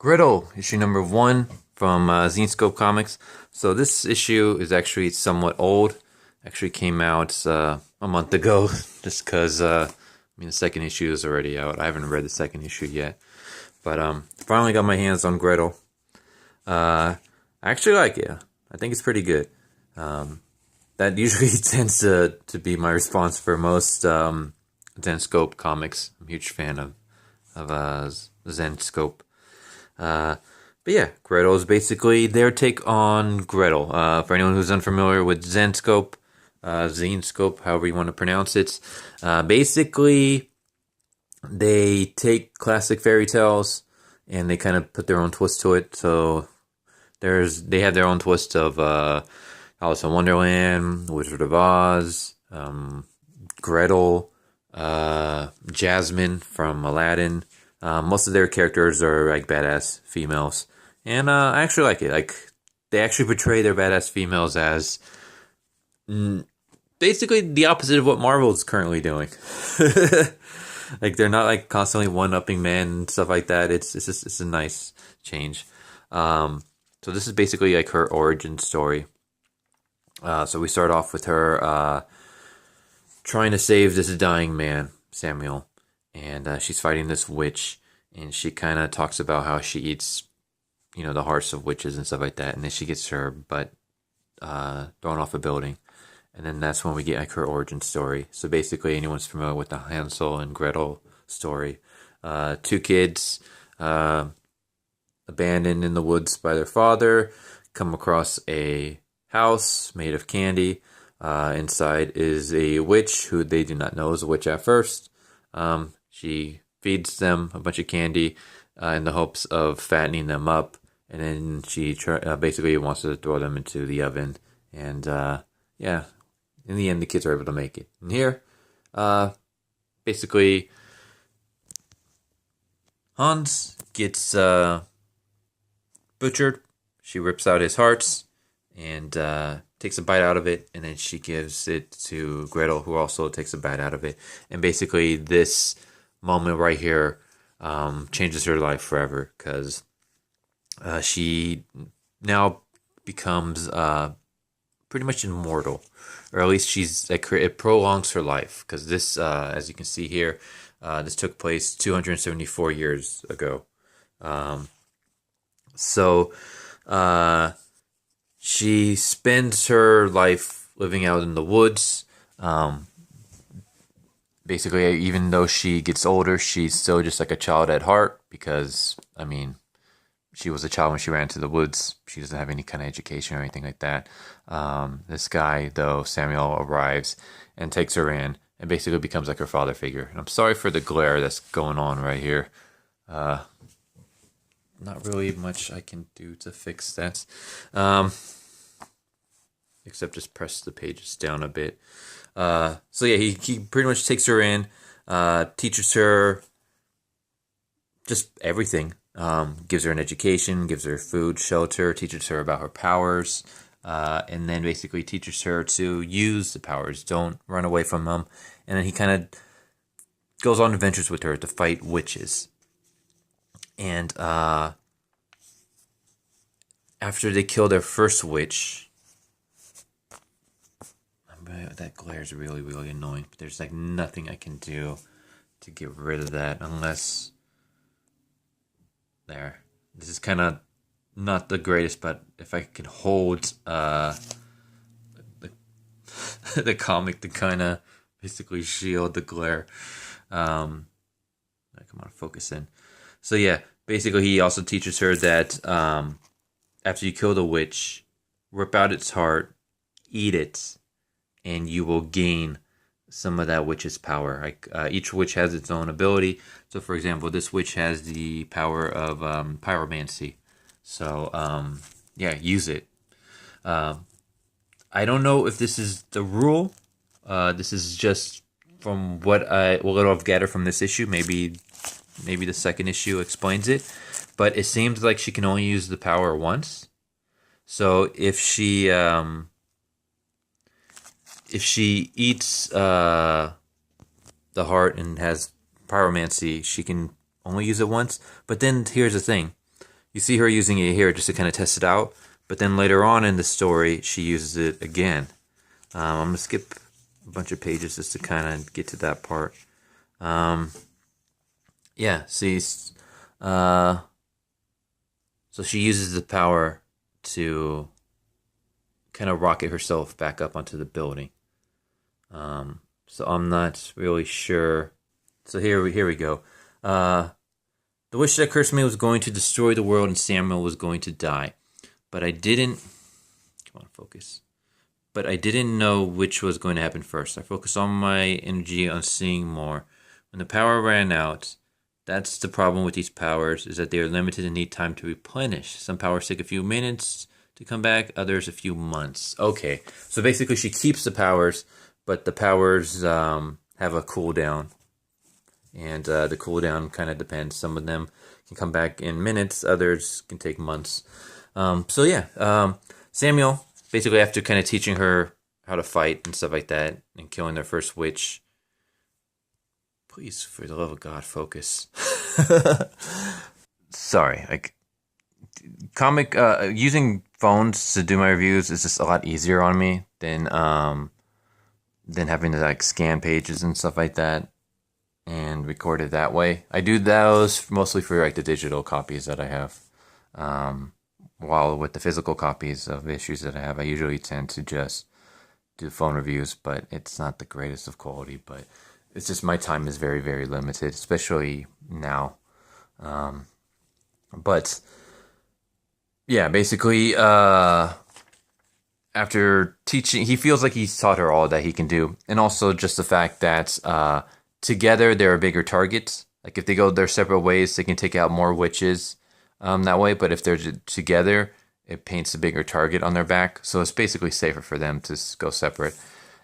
Gretel, issue number 1 from Zenescope Comics. So this issue is actually somewhat old. Actually came out a month ago, just because the second issue is already out. I haven't read the second issue yet, but finally got my hands on Gretel. I actually like it. I think it's pretty good. That usually tends to be my response for most Zenescope comics. I'm a huge fan of Zenescope. But yeah, Gretel is basically their take on Gretel. For anyone who's unfamiliar with Zenescope, however you want to pronounce it, basically they take classic fairy tales and they kind of put their own twist to it. So they have their own twist of Alice in Wonderland, Wizard of Oz, Gretel, Jasmine from Aladdin. Most of their characters are like badass females, and I actually like it. Like they actually portray their badass females as basically the opposite of what Marvel is currently doing. Like they're not like constantly one-upping men and stuff like that. It's a nice change. So this is basically like her origin story. So we start off with her trying to save this dying man, Samuel. And she's fighting this witch, and she kind of talks about how she eats, the hearts of witches and stuff like that. And then she gets her butt thrown off a building, and then that's when we get like her origin story. So basically, anyone's familiar with the Hansel and Gretel story, two kids abandoned in the woods by their father, come across a house made of candy. Inside is a witch who they do not know is a witch at first. She feeds them a bunch of candy in the hopes of fattening them up, and then she basically wants to throw them into the oven. And in the end, the kids are able to make it. And here, basically, Hans gets butchered. She rips out his hearts and takes a bite out of it, and then she gives it to Gretel, who also takes a bite out of it. And basically, this moment right here changes her life forever, because she now becomes pretty much immortal, or at least she's like it prolongs her life, because this, as you can see here, this took place 274 years ago. She spends her life living out in the woods. Basically, even though she gets older, she's still just like a child at heart, because, she was a child when she ran to the woods. She doesn't have any kind of education or anything like that. This guy, though, Samuel, arrives and takes her in and basically becomes like her father figure. And I'm sorry for the glare that's going on right here. Not really much I can do to fix that. Except just press the pages down a bit. So yeah, he pretty much takes her in, teaches her just everything. Gives her an education, gives her food, shelter, teaches her about her powers, and then basically teaches her to use the powers. Don't run away from them. And then he kind of goes on adventures with her to fight witches. And after they kill their first witch, that glare is really, really annoying. But there's like nothing I can do to get rid of that unless there. This is kind of not the greatest, but if I could hold the comic to kind of basically shield the glare. Come on, focus in. So yeah, basically he also teaches her that after you kill the witch, rip out its heart, eat it, and you will gain some of that witch's power. Like each witch has its own ability. So, for example, this witch has the power of pyromancy. So, use it. I don't know if this is the rule. This is just from what little I've gathered from this issue. Maybe the second issue explains it. But it seems like she can only use the power once. So if she eats the heart and has pyromancy, she can only use it once. But then here's the thing. you see her using it here just to kind of test it out. But then later on in the story, she uses it again. I'm going to skip a bunch of pages just to kind of get to that part. Yeah, see, so she uses the power to kind of rocket herself back up onto the building. So I'm not really sure. So here we go. The witch that cursed me was going to destroy the world and Samuel was going to die. But I didn't... Come on, focus. But I didn't know which was going to happen first. I focused all my energy on seeing more. When the power ran out, that's the problem with these powers, is that they are limited and need time to replenish. Some powers take a few minutes to come back, others a few months. Okay, so basically she keeps the powers, but the powers have a cooldown. And the cooldown kind of depends. Some of them can come back in minutes, others can take months. So yeah, Samuel, basically after kind of teaching her how to fight and stuff like that, and killing their first witch. Please, for the love of God, focus. Sorry, like using phones to do my reviews is just a lot easier on me than having to like scan pages and stuff like that and record it that way. I do those mostly for like the digital copies that I have. While with the physical copies of issues that I have, I usually tend to just do phone reviews, but it's not the greatest of quality, but it's just my time is very, very limited, especially now. But yeah, basically, after teaching, he feels like he's taught her all that he can do. And also just the fact that together they're a bigger target. Like if they go their separate ways, they can take out more witches that way. But if they're together, it paints a bigger target on their back. So it's basically safer for them to go separate.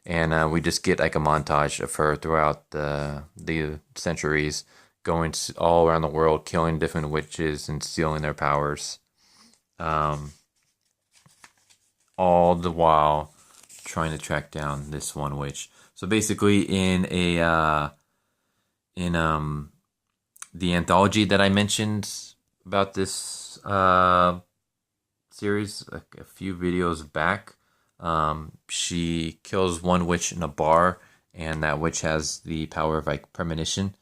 And we just get like a montage of her throughout the centuries, going all around the world, killing different witches and stealing their powers. All the while trying to track down this one witch. So basically in the anthology that I mentioned about this series like a few videos back, she kills one witch in a bar, and that witch has the power of like premonition,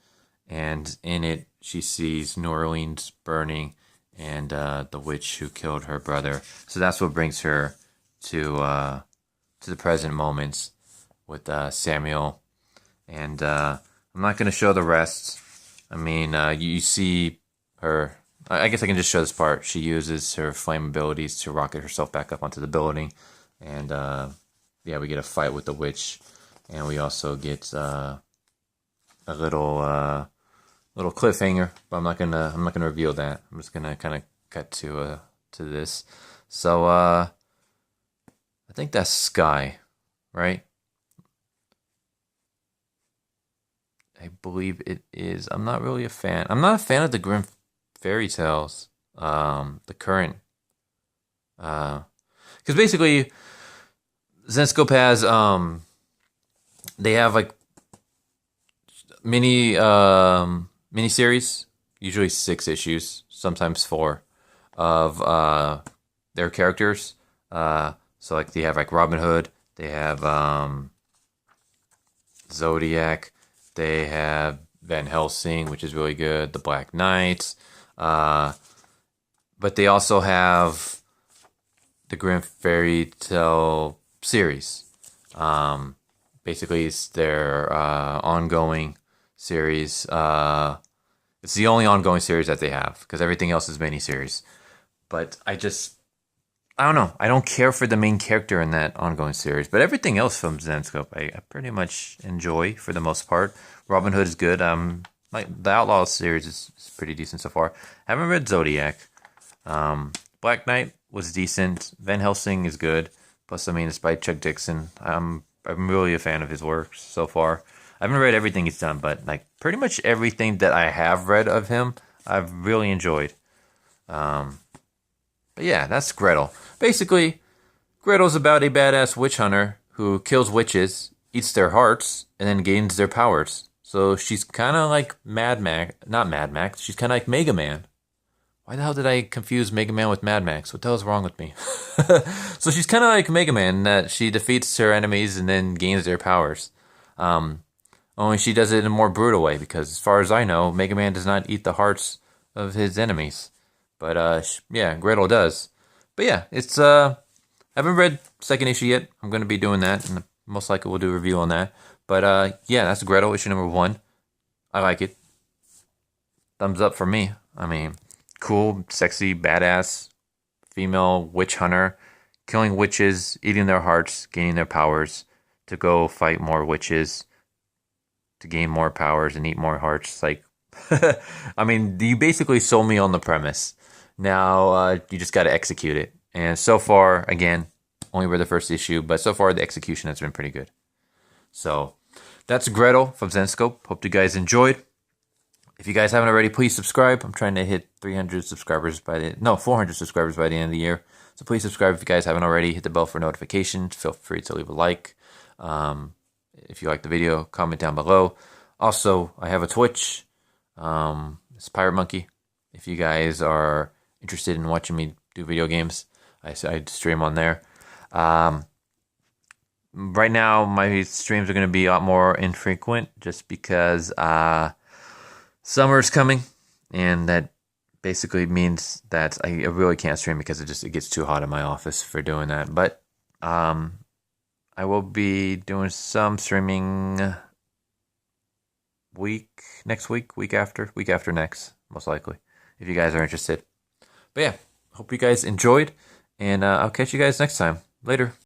and in it she sees New Orleans burning and the witch who killed her brother. So that's what brings her to the present moments with Samuel. And I'm not going to show the rest. I mean, you see her. I guess I can just show this part. She uses her flame abilities to rocket herself back up onto the building. And yeah, we get a fight with the witch. And we also get a little cliffhanger, but I'm not gonna reveal that. I'm just gonna kind of cut to this. So I think that's Sky, right? I believe it is. I'm not really a fan. I'm not a fan of the Grimm fairy tales. The current, because basically, Zenscope has they have like mini-series, usually 6 issues, sometimes 4, of their characters. So like they have like Robin Hood, they have Zodiac, they have Van Helsing, which is really good, the Black Knight, but they also have the Grimm Fairy Tale series. Basically, it's their ongoing series. It's the only ongoing series that they have, because everything else is miniseries. But I don't know. I don't care for the main character in that ongoing series, but everything else from Zenscope I pretty much enjoy for the most part. Robin Hood is good. Like the Outlaw series is pretty decent so far. Haven't read Zodiac. Black Knight was decent. Van Helsing is good. Plus, I mean, it's by Chuck Dixon. I'm really a fan of his work so far. I haven't read everything he's done, but like pretty much everything that I have read of him, I've really enjoyed. But yeah, that's Gretel. Basically, Gretel's about a badass witch hunter who kills witches, eats their hearts, and then gains their powers. So she's kind of like Mad Max. Not Mad Max. She's kind of like Mega Man. Why the hell did I confuse Mega Man with Mad Max? What the hell's wrong with me? So she's kind of like Mega Man, in that she defeats her enemies and then gains their powers. Only she does it in a more brutal way, because as far as I know, Mega Man does not eat the hearts of his enemies. But yeah, Gretel does. But yeah, it's I haven't read second issue yet. I'm gonna be doing that, and most likely we'll do a review on that. But yeah, that's Gretel, issue number 1. I like it. Thumbs up for me. I mean, cool, sexy, badass female witch hunter, killing witches, eating their hearts, gaining their powers to go fight more witches, to gain more powers and eat more hearts. Like, I mean, you basically sold me on the premise. Now you just got to execute it. And so far, again, only read the first issue, but so far the execution has been pretty good. So that's Gretel from Zenscope. Hope you guys enjoyed. If you guys haven't already, please subscribe. I'm trying to hit 400 subscribers by the end of the year. So please subscribe if you guys haven't already. Hit the bell for notifications. Feel free to leave a like. If you like the video, comment down below. Also, I have a Twitch. It's Pirate Monkey. If you guys are interested in watching me do video games, I stream on there. Right now, my streams are going to be a lot more infrequent just because summer's coming, and that basically means that I really can't stream because it gets too hot in my office for doing that. But I will be doing some streaming next week after next, most likely, if you guys are interested. But yeah, hope you guys enjoyed, and I'll catch you guys next time. Later.